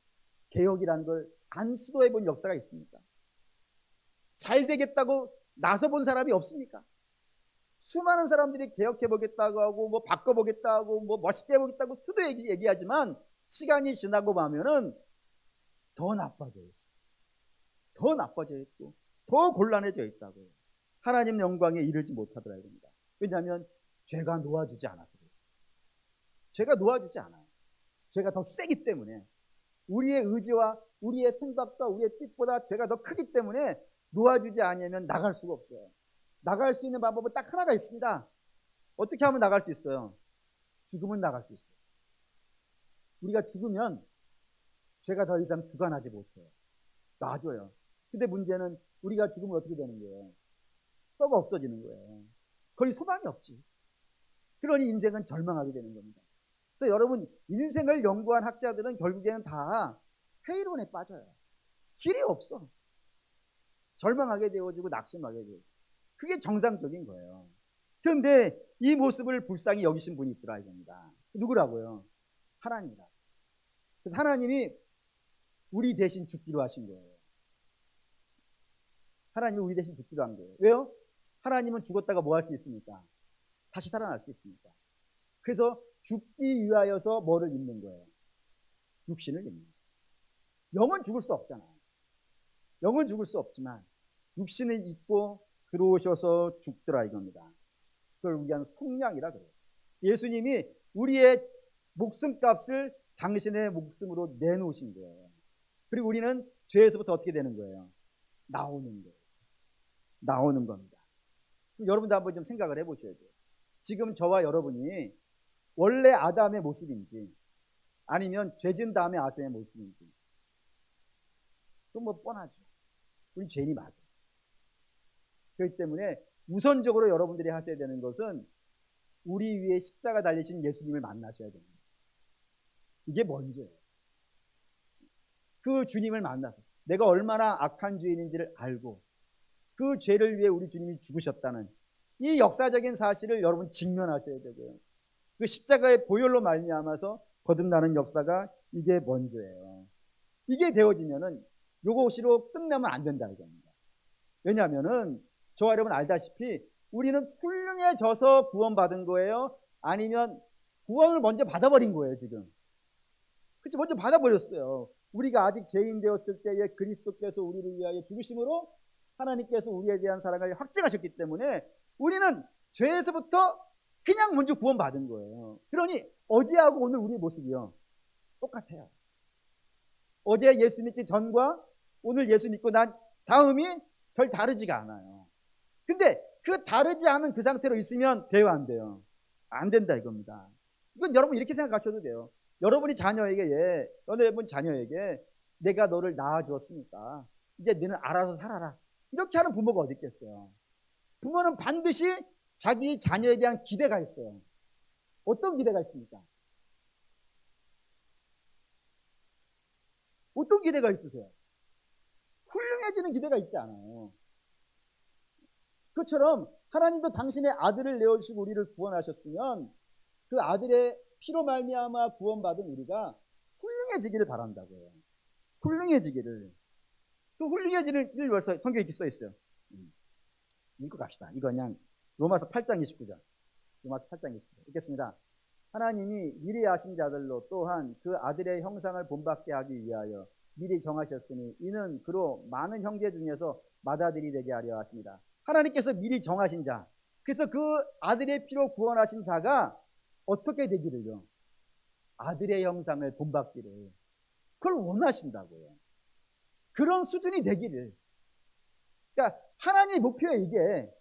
개혁이라는 걸 안 시도해본 역사가 있습니까? 잘 되겠다고 나서본 사람이 없습니까? 수많은 사람들이 개혁해보겠다고 하고 뭐 바꿔보겠다고 하고 뭐 멋있게 해보겠다고 수도 얘기하지만 시간이 지나고 나면은 더 나빠져 있어요. 더 나빠져 있고 더 곤란해져 있다고요. 하나님 영광에 이르지 못하더라 이겁니다. 왜냐하면 죄가 놓아주지 않아서 그래요. 죄가 놓아주지 않아요. 죄가 더 세기 때문에, 우리의 의지와 우리의 생각과 우리의 뜻보다 죄가 더 크기 때문에 놓아주지 않으면 나갈 수가 없어요. 나갈 수 있는 방법은 딱 하나가 있습니다. 어떻게 하면 나갈 수 있어요? 죽으면 나갈 수 있어요. 우리가 죽으면 죄가 더 이상 주관하지 못해요. 놔줘요. 근데 문제는 우리가 죽으면 어떻게 되는 거예요? 썩어 없어지는 거예요. 거의 소망이 없지. 그러니 인생은 절망하게 되는 겁니다. 그래서 여러분, 인생을 연구한 학자들은 결국에는 다 회의론에 빠져요. 길이 없어. 절망하게 되어지고 낙심하게 되고. 그게 정상적인 거예요. 그런데 이 모습을 불쌍히 여기신 분이 있더라 이겁니다. 누구라고요? 하나님이라. 그래서 하나님이 우리 대신 죽기로 하신 거예요. 하나님이 우리 대신 죽기로 한 거예요. 왜요? 하나님은 죽었다가 뭐 할 수 있습니까? 다시 살아날 수 있습니까? 그래서 죽기 위하여서 뭐를 입는 거예요? 육신을 입는 거예요. 영은 죽을 수 없잖아요. 영은 죽을 수 없지만 육신을 입고 들어오셔서 죽더라 이겁니다. 그걸 우리가 속량이라 그래요. 예수님이 우리의 목숨값을 당신의 목숨으로 내놓으신 거예요. 그리고 우리는 죄에서부터 어떻게 되는 거예요? 나오는 거예요. 나오는 겁니다. 여러분도 한번 좀 생각을 해보셔야 돼요. 지금 저와 여러분이 원래 아담의 모습인지 아니면 죄진 다음에 아세의 모습인지, 그건 뭐 뻔하죠. 우리 죄인이 맞아요. 그렇기 때문에 우선적으로 여러분들이 하셔야 되는 것은 우리 위에 십자가 달리신 예수님을 만나셔야 됩니다. 이게 먼저예요. 그 주님을 만나서 내가 얼마나 악한 죄인인지를 알고 그 죄를 위해 우리 주님이 죽으셨다는 이 역사적인 사실을 여러분 직면하셔야 되고요. 그 십자가의 보혈로 말미암아서 거듭나는 역사가 이게 먼저예요. 이게 되어지면은 요것으로 끝나면 안 된다 이겁니다. 왜냐하면은 저와 여러분 알다시피 우리는 훌륭해져서 구원받은 거예요? 아니면 구원을 먼저 받아버린 거예요 지금? 그치, 먼저 받아버렸어요. 우리가 아직 죄인 되었을 때에 그리스도께서 우리를 위하여 죽으심으로 하나님께서 우리에 대한 사랑을 확증하셨기 때문에 우리는 죄에서부터 그냥 먼저 구원받은 거예요. 그러니 어제하고 오늘 우리의 모습이요 똑같아요. 어제 예수 믿기 전과 오늘 예수 믿고 난 다음이 별 다르지가 않아요. 근데 그 다르지 않은 그 상태로 있으면 돼요, 안 돼요? 안 된다 이겁니다. 이건 여러분 이렇게 생각하셔도 돼요. 여러분 자녀에게 내가 너를 낳아주었으니까 이제 너는 알아서 살아라, 이렇게 하는 부모가 어디 있겠어요? 부모는 반드시 자기 자녀에 대한 기대가 있어요. 어떤 기대가 있습니까? 어떤 기대가 있으세요? 훌륭해지는 기대가 있지 않아요. 그처럼 하나님도 당신의 아들을 내어주시고 우리를 구원하셨으면 그 아들의 피로 말미암아 구원받은 우리가 훌륭해지기를 바란다고요. 훌륭해지기를. 그 훌륭해지는 일 벌써 성경에 이렇게 써 있어요. 읽고 갑시다. 이거 그냥 로마서 8장 29절. 로마서 8장 29절. 읽겠습니다. 하나님이 미리 아신 자들로 또한 그 아들의 형상을 본받게 하기 위하여 미리 정하셨으니 이는 그로 많은 형제 중에서 맏아들이 되게 하려 하십니다. 하나님께서 미리 정하신 자, 그래서 그 아들의 피로 구원하신 자가 어떻게 되기를요? 아들의 형상을 본받기를, 그걸 원하신다고요. 그런 수준이 되기를. 그러니까 하나님의 목표에 이게,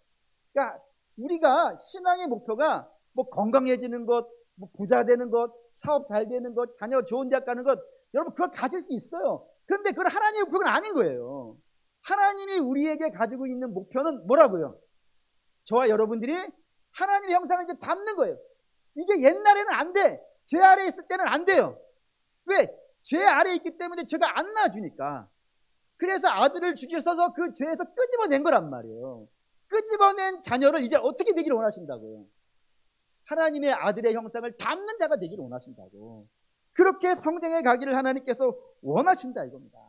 그러니까 우리가 신앙의 목표가 뭐 건강해지는 것, 뭐 부자 되는 것, 사업 잘 되는 것, 자녀 좋은 대학 가는 것, 여러분 그걸 가질 수 있어요. 그런데 그건 하나님의 목표가 아닌 거예요. 하나님이 우리에게 가지고 있는 목표는 뭐라고요? 저와 여러분들이 하나님의 형상을 이제 닮는 거예요. 이게 옛날에는 안 돼. 죄 아래에 있을 때는 안 돼요. 왜? 죄 아래에 있기 때문에 죄가 안 낳아주니까. 그래서 아들을 주셔서 그 죄에서 끄집어낸 거란 말이에요. 끄집어낸 자녀를 이제 어떻게 되기를 원하신다고요? 하나님의 아들의 형상을 닮는 자가 되기를 원하신다고. 그렇게 성장해 가기를 하나님께서 원하신다 이겁니다.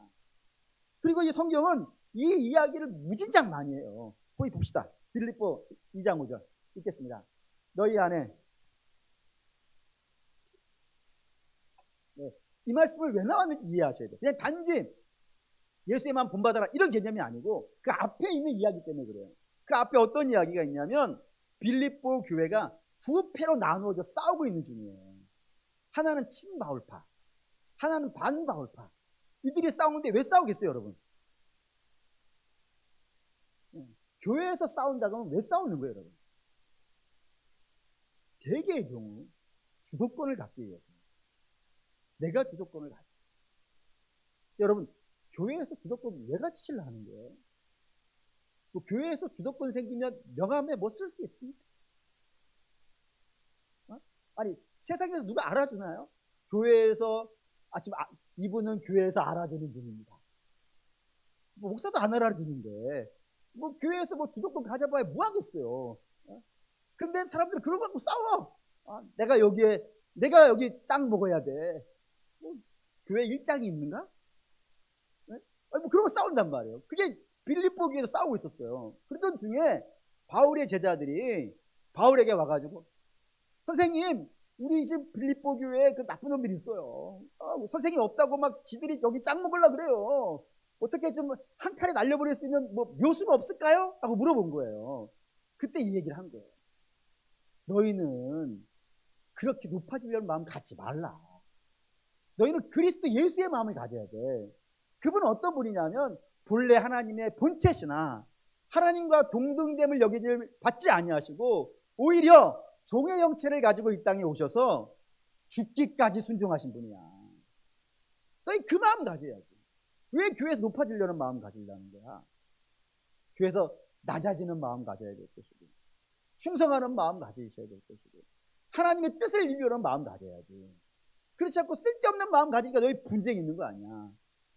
그리고 이 성경은 이 이야기를 무진장 많이 해요. 거기 봅시다. 빌립보 2장 5절 읽겠습니다. 너희 안에, 이 말씀을 왜 나왔는지 이해하셔야 돼요. 그냥 단지 예수에만 본받아라 이런 개념이 아니고 그 앞에 있는 이야기 때문에 그래요. 그 앞에 어떤 이야기가 있냐면 빌립보 교회가 두 패로 나누어져 싸우고 있는 중이에요. 하나는 친바울파, 하나는 반바울파. 이들이 싸우는데 왜 싸우겠어요, 여러분? 교회에서 싸운다고 하면 왜 싸우는 거예요, 여러분? 대개의 경우 주도권을 갖기 위해서. 내가 주도권을 가져. 여러분, 교회에서 주도권 왜 가지시려 하는 거예요? 뭐 교회에서 주도권 생기면 명함에 뭐 쓸 수 있습니까? 아니, 세상에서 누가 알아주나요? 교회에서 이분은 교회에서 알아주는 분입니다. 뭐 목사도 안 알아주는데 뭐 교회에서 뭐 주도권 가져봐야 뭐 하겠어요? 근데 사람들은 그런 거 갖고 싸워. 내가 여기 짱 먹어야 돼. 뭐 교회 일장이 있는가? 뭐 그런 거 싸운단 말이에요. 그게 빌립보 교회에서 싸우고 있었어요. 그러던 중에 바울의 제자들이 바울에게 와가지고, 선생님, 우리 집 빌립보 교회에 그 나쁜 놈들이 있어요. 선생님 없다고 막 지들이 여기 짱 먹으려고 그래요. 어떻게 좀 한 칼에 날려버릴 수 있는 뭐 묘수가 없을까요? 하고 물어본 거예요. 그때 이 얘기를 한 거예요. 너희는 그렇게 높아지려는 마음 갖지 말라. 너희는 그리스도 예수의 마음을 가져야 돼. 그분은 어떤 분이냐면 본래 하나님의 본체시나 하나님과 동등됨을 여기질 받지 아니하시고 오히려 종의 형체를 가지고 이 땅에 오셔서 죽기까지 순종하신 분이야. 너희 그 마음 가져야지. 왜 교회에서 높아지려는 마음 가지려는 거야? 교회에서 낮아지는 마음 가져야 될 것이고, 충성하는 마음 가지셔야 될 것이고, 하나님의 뜻을 이루려는 마음 가져야지. 그렇지 않고 쓸데없는 마음 가지니까 너희 분쟁이 있는 거 아니야.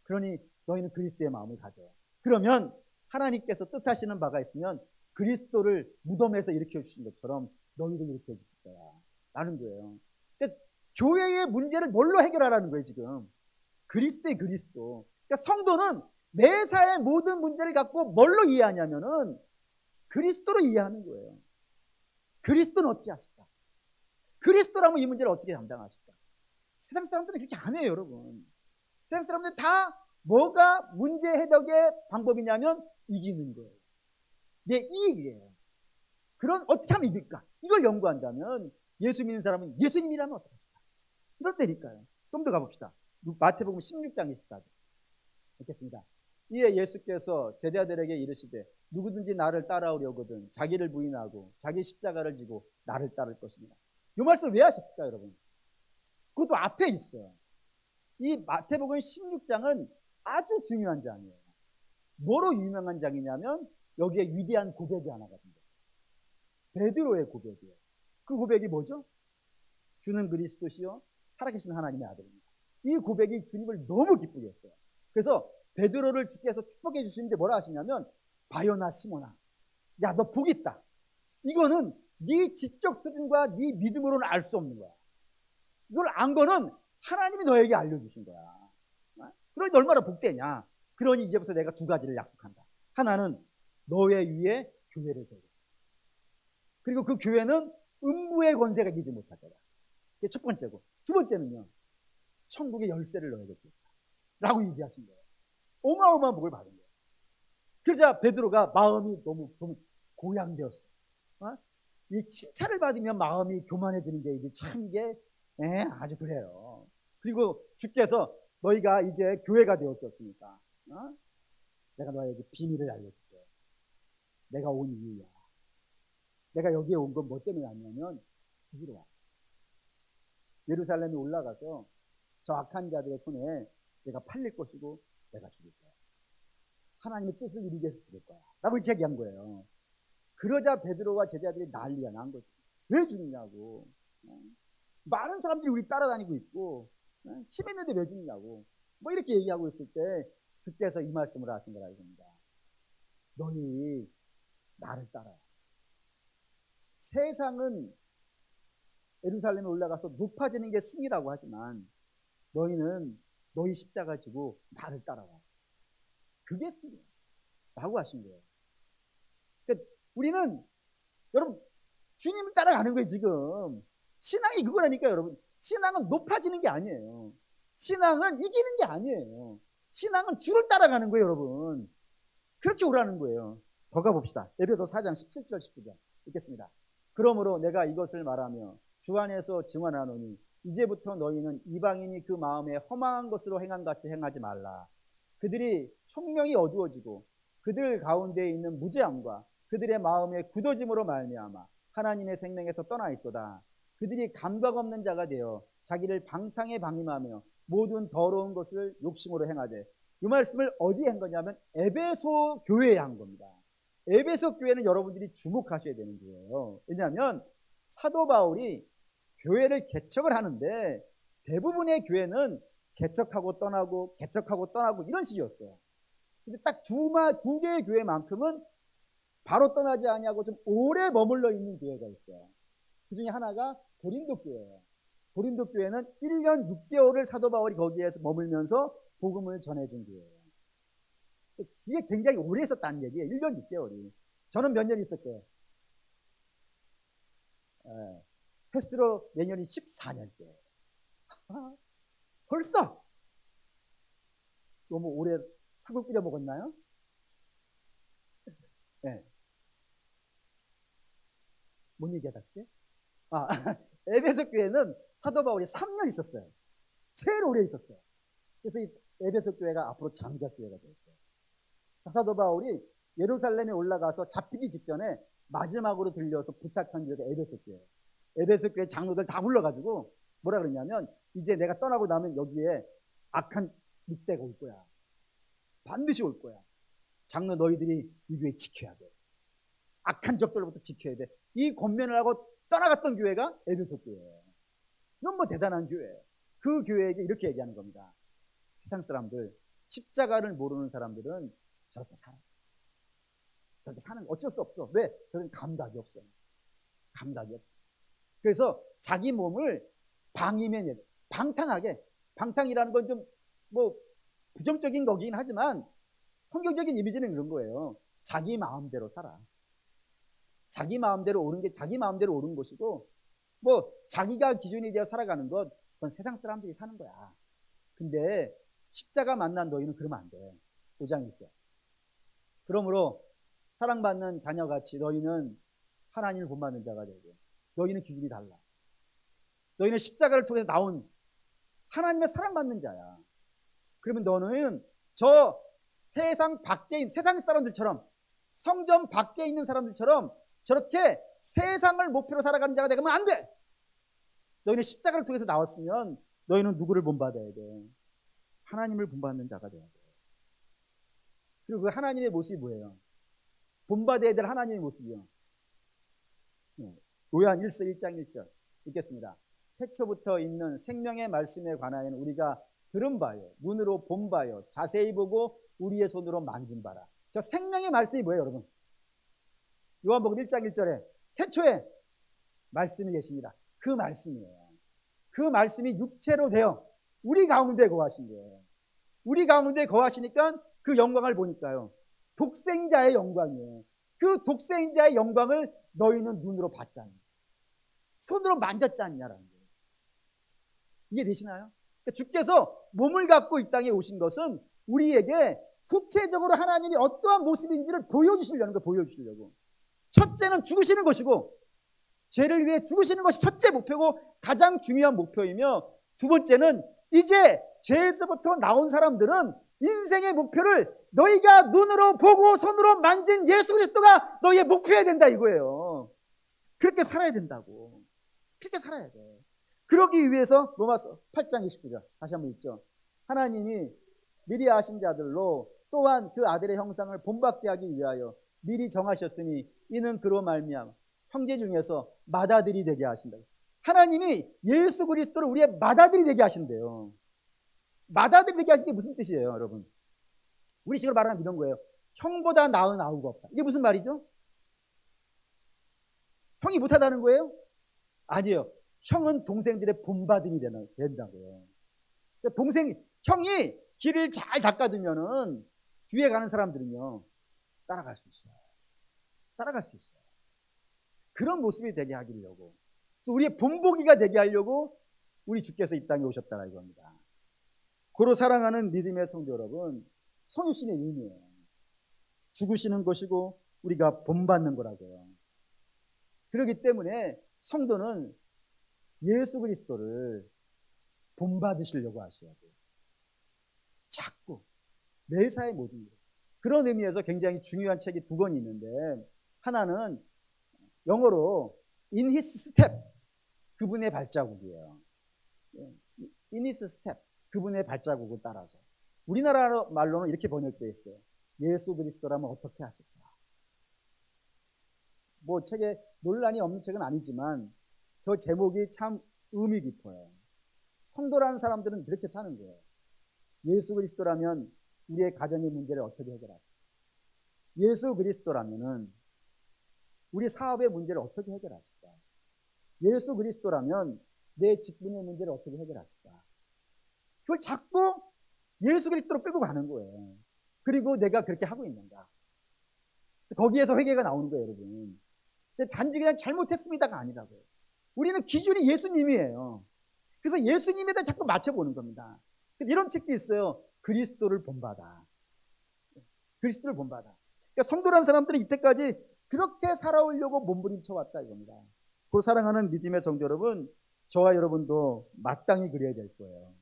그러니 너희는 그리스도의 마음을 가져. 그러면 하나님께서 뜻하시는 바가 있으면 그리스도를 무덤에서 일으켜 주신 것처럼 너희도 일으켜 주실 거야 라는 거예요. 그러니까 교회의 문제를 뭘로 해결하라는 거예요 지금? 그리스도의 그리스도. 그러니까 성도는 매사의 모든 문제를 갖고 뭘로 이해하냐면은 그리스도로 이해하는 거예요. 그리스도는 어떻게 하실까? 그리스도라면 이 문제를 어떻게 담당하실까? 세상 사람들은 그렇게 안 해요, 여러분. 세상 사람들은 다 뭐가 문제 해결의 방법이냐면 이기는 거예요. 내 이익이에요. 그런 어떻게 하면 이길까? 이걸 연구한다면 예수 믿는 사람은 예수님이라면 어떻게 하실까? 이럴 때니까요. 좀 더 가봅시다. 마태복음 16장 24절 읽겠습니다. 이에 예수께서 제자들에게 이르시되 누구든지 나를 따라오려거든 자기를 부인하고 자기 십자가를 지고 나를 따를 것입니다. 이 말씀 왜 하셨을까요, 여러분? 그것도 앞에 있어요. 이 마태복음 16장은 아주 중요한 장이에요. 뭐로 유명한 장이냐면 여기에 위대한 고백이 하나가 있습니다. 베드로의 고백이에요. 그 고백이 뭐죠? 주는 그리스도시요 살아계신 하나님의 아들입니다. 이 고백이 주님을 너무 기쁘게 했어요. 그래서 베드로를 주께서 축복해 주시는데 뭐라 하시냐면 바요나 시몬아, 야, 너 복 있다. 이거는 네 지적 수준과 네 믿음으로는 알 수 없는 거야. 이걸 안 거는 하나님이 너에게 알려주신 거야. 그러니 얼마나 복되냐. 그러니 이제부터 내가 두 가지를 약속한다. 하나는 너의 위에 교회를 세우겠다. 그리고 그 교회는 음부의 권세가 이기지 못할 거다. 그게 첫 번째고, 두 번째는요, 천국의 열쇠를 너에게 주겠다 라고 얘기하신 거예요. 어마어마한 복을 받은 거예요. 그러자 베드로가 마음이 너무 고양되었어. 이 칭찬을 받으면 마음이 교만해지는 게 이게 참 이게 아주 그래요. 그리고 주께서 너희가 이제 교회가 되었었으니까 내가 너에게 비밀을 알려줄게. 내가 온 이유야. 내가 여기에 온 건 뭐 때문에 왔냐면 죽이러 왔어. 예루살렘에 올라가서 저 악한 자들의 손에 내가 팔릴 것이고 내가 죽일 거야. 하나님의 뜻을 이루기 위해서 죽일 거야 라고 이렇게 얘기한 거예요. 그러자 베드로와 제자들이 난리가 난 거지. 왜 죽이냐고. 많은 사람들이 우리 따라다니고 있고 힘 있는데 왜 죽이냐고 뭐 이렇게 얘기하고 있을 때 주께서 이 말씀을 하신 거라 이겁니다. 너희 나를 따라와. 세상은 예루살렘에 올라가서 높아지는 게 승이라고 하지만 너희는 너희 십자가 지고 나를 따라와. 그게 승이야 라고 하신 거예요. 그러니까 우리는 여러분 주님을 따라가는 거예요. 지금 신앙이 그거라니까. 여러분 신앙은 높아지는 게 아니에요. 신앙은 이기는 게 아니에요. 신앙은 주를 따라가는 거예요. 여러분 그렇게 오라는 거예요. 더 가봅시다. 에베소 4장 17절 19절 읽겠습니다. 그러므로 내가 이것을 말하며 주 안에서 증언하노니 이제부터 너희는 이방인이 그 마음에 허망한 것으로 행한 같이 행하지 말라. 그들이 총명이 어두워지고 그들 가운데 있는 무죄함과 그들의 마음의 굳어짐으로 말미암아 하나님의 생명에서 떠나 있도다. 그들이 감각 없는 자가 되어 자기를 방탕에 방임하며 모든 더러운 것을 욕심으로 행하되. 이 말씀을 어디에 한 거냐면 에베소 교회에 한 겁니다. 에베소 교회는 여러분들이 주목하셔야 되는 거예요. 왜냐하면 사도 바울이 교회를 개척을 하는데 대부분의 교회는 개척하고 떠나고 개척하고 떠나고 이런 식이었어요. 근데 딱 두 개의 교회만큼은 바로 떠나지 아니하고 좀 오래 머물러 있는 교회가 있어요. 그 중에 하나가 고린도 교회예요. 고린도 교회는 1년 6개월을 사도 바울이 거기에서 머물면서 복음을 전해준 교회예요. 이게 굉장히 오래 있었다는 얘기예요. 1년 6개월이. 저는 몇 년 있었게요? 패스트로 내년이 14년째. 벌써 너무 오래 사고 끓여 먹었나요? 네. 뭔 얘기하다지? 에베소 교회는 사도 바울이 3년 있었어요. 제일 오래 있었어요. 그래서 이 에베소 교회가 앞으로 장작 교회가 되었어요. 사도 바울이 예루살렘에 올라가서 잡히기 직전에 마지막으로 들려서 부탁한 교회가 에베소 교회예요. 에베소 교회 장로들 다 불러가지고 뭐라 그러냐면 이제 내가 떠나고 나면 여기에 악한 늑대가 올 거야. 반드시 올 거야. 장로 너희들이 이 교회 지켜야 돼. 악한 적들로부터 지켜야 돼. 이 권면을 하고 떠나갔던 교회가 에베소 교회예요. 너무 대단한 교회예요. 그 교회에게 이렇게 얘기하는 겁니다. 세상 사람들, 십자가를 모르는 사람들은 저렇게 살아. 저렇게 사는 거 어쩔 수 없어. 왜? 저는 감각이 없어요. 감각이 없어. 그래서 자기 몸을 방탕하게, 방탕이라는 건 좀 뭐 부정적인 거긴 하지만 성경적인 이미지는 그런 거예요. 자기 마음대로 살아. 자기 마음대로 오는 게 자기 마음대로 오는 것이고, 뭐 자기가 기준이 되어 살아가는 것, 그건 세상 사람들이 사는 거야. 근데 십자가 만난 너희는 그러면 안 돼. 5장 1절. 그러므로 사랑받는 자녀같이 너희는 하나님을 본받는 자가 되고, 너희는 기준이 달라. 너희는 십자가를 통해서 나온 하나님의 사랑받는 자야. 그러면 너는 저 세상 밖에 있는 세상 사람들처럼, 성전 밖에 있는 사람들처럼 저렇게 세상을 목표로 살아가는 자가 되면 안 돼. 너희는 십자가를 통해서 나왔으면 너희는 누구를 본받아야 돼? 하나님을 본받는 자가 돼야 돼. 그리고 그 하나님의 모습이 뭐예요? 본받아야 될 하나님의 모습이요. 요한 1서 1장 1절 읽겠습니다. 태초부터 있는 생명의 말씀에 관하여는 우리가 들은 바요, 눈으로 본 바요, 자세히 보고 우리의 손으로 만진 바라. 저 생명의 말씀이 뭐예요, 여러분? 요한복음 1장 1절에 태초에 말씀이 계십니다. 그 말씀이에요. 그 말씀이 육체로 되어 우리 가운데 거하신 거예요. 우리 가운데 거하시니까 그 영광을 보니까요, 독생자의 영광이에요. 그 독생자의 영광을 너희는 눈으로 봤잖니, 손으로 만졌지 않냐라는 거예요. 이해되시나요? 그러니까 주께서 몸을 갖고 이 땅에 오신 것은 우리에게 구체적으로 하나님이 어떠한 모습인지를 보여주시려는 거예요. 보여주시려고. 첫째는 죽으시는 것이고, 죄를 위해 죽으시는 것이 첫째 목표고 가장 중요한 목표이며, 두 번째는 이제 죄에서부터 나온 사람들은 인생의 목표를 너희가 눈으로 보고 손으로 만진 예수 그리스도가 너희의 목표여야 된다 이거예요. 그렇게 살아야 된다고. 그렇게 살아야 돼. 그러기 위해서 로마서 8장 29절 다시 한번 읽죠. 하나님이 미리 아신 자들로 또한 그 아들의 형상을 본받게 하기 위하여 미리 정하셨으니 이는 그로 말미암아 형제 중에서 맏아들이 되게 하신다. 하나님이 예수 그리스도를 우리의 맏아들이 되게 하신대요. 맏아들이 되게 하신 게 무슨 뜻이에요, 여러분? 우리식으로 말하면 이런 거예요. 형보다 나은 아우가 없다. 이게 무슨 말이죠? 형이 못하다는 거예요? 아니에요. 형은 동생들의 본받음이 된다고요. 그러니까 형이 길을 잘 닦아두면은 뒤에 가는 사람들은요, 따라갈 수 있어요. 따라갈 수 있어요. 그런 모습이 되게 하려고. 그래서 우리의 본보기가 되게 하려고 우리 주께서 이 땅에 오셨다는 겁니다. 고로 사랑하는 믿음의 성도 여러분, 성육신의 의미예요. 죽으시는 것이고 우리가 본받는 거라고요. 그렇기 때문에 성도는 예수 그리스도를 본받으시려고 하셔야 돼요. 자꾸 매사의 모든 일. 그런 의미에서 굉장히 중요한 책이 두 권이 있는데, 하나는 영어로 In His Step, 그분의 발자국이에요. In His Step, 그분의 발자국을 따라서. 우리나라 말로는 이렇게 번역되어 있어요. 예수 그리스도라면 어떻게 하실까? 뭐 책에 논란이 없는 책은 아니지만 저 제목이 참 의미 깊어요. 성도라는 사람들은 그렇게 사는 거예요. 예수 그리스도라면 우리의 가정의 문제를 어떻게 해결하실까? 예수 그리스도라면은 우리 사업의 문제를 어떻게 해결하실까? 예수 그리스도라면 내 직분의 문제를 어떻게 해결하실까? 그걸 자꾸 예수 그리스도로 끌고 가는 거예요. 그리고 내가 그렇게 하고 있는가? 그래서 거기에서 회개가 나오는 거예요, 여러분. 근데 단지 그냥 잘못했습니다가 아니라고요. 우리는 기준이 예수님이에요. 그래서 예수님에다 자꾸 맞춰보는 겁니다. 이런 책도 있어요. 그리스도를 본받아. 그리스도를 본받아. 그러니까 성도라는 사람들은 이때까지 그렇게 살아오려고 몸부림쳐왔다 이겁니다. 그 사랑하는 믿음의 성도 여러분, 저와 여러분도 마땅히 그래야 될 거예요.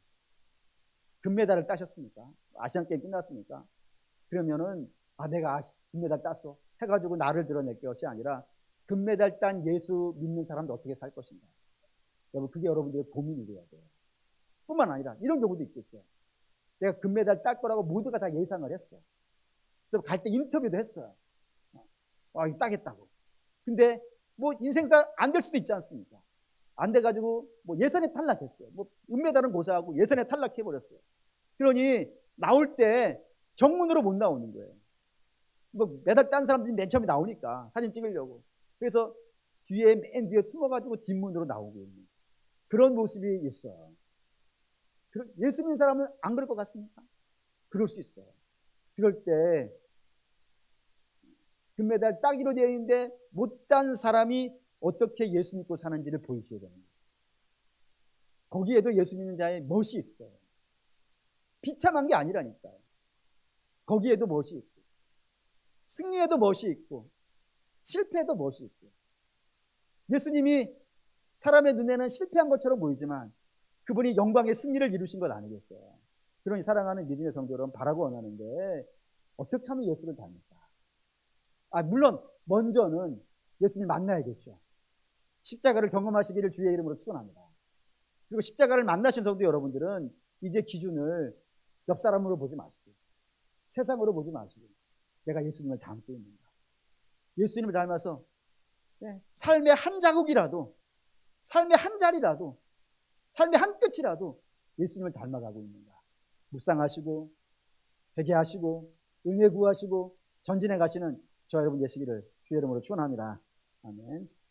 금메달을 따셨습니까? 아시안게임 끝났습니까? 그러면은 내가 금메달 땄어 해가지고 나를 드러낼 것이 아니라 금메달 딴 예수 믿는 사람도 어떻게 살 것인가. 여러분, 그게 여러분들의 고민이 돼야 돼요. 뿐만 아니라 이런 경우도 있겠죠. 내가 금메달 딸 거라고 모두가 다 예상을 했어. 그래서 갈 때 인터뷰도 했어요. 이거 따겠다고. 근데 뭐 인생사 안 될 수도 있지 않습니까? 안 돼가지고 뭐 예선에 탈락했어요. 뭐 은메달은 고사하고 예선에 탈락해버렸어요. 그러니 나올 때 정문으로 못 나오는 거예요. 뭐 메달 딴 사람들이 맨 처음에 나오니까 사진 찍으려고. 그래서 맨 뒤에 숨어가지고 뒷문으로 나오고 있는 그런 모습이 있어요. 예수 믿는 사람은 안 그럴 것 같습니까? 그럴 수 있어요. 그럴 때 금메달 따기로 되어 있는데 못 딴 사람이 어떻게 예수 믿고 사는지를 보이셔야 되는 거예요. 거기에도 예수 믿는 자의 멋이 있어요. 비참한 게 아니라니까요. 거기에도 멋이 있고, 승리에도 멋이 있고, 실패에도 멋이 있고. 예수님이 사람의 눈에는 실패한 것처럼 보이지만 그분이 영광의 승리를 이루신 것 아니겠어요? 그러니 사랑하는 믿음의 성도 여러분, 바라고 원하는데 어떻게 하면 예수를 닮을까? 물론 먼저는 예수님 만나야겠죠. 십자가를 경험하시기를 주의 이름으로 축원합니다. 그리고 십자가를 만나신 성도 여러분들은 이제 기준을 옆 사람으로 보지 마시고 세상으로 보지 마시고 내가 예수님을 닮고 있는가, 예수님을 닮아서 삶의 한 자국이라도, 삶의 한 자리라도, 삶의 한 끝이라도 예수님을 닮아가고 있는가, 묵상하시고 회개하시고 은혜 구하시고 전진해 가시는 저와 여러분 되시기를 주의 이름으로 축원합니다. 아멘.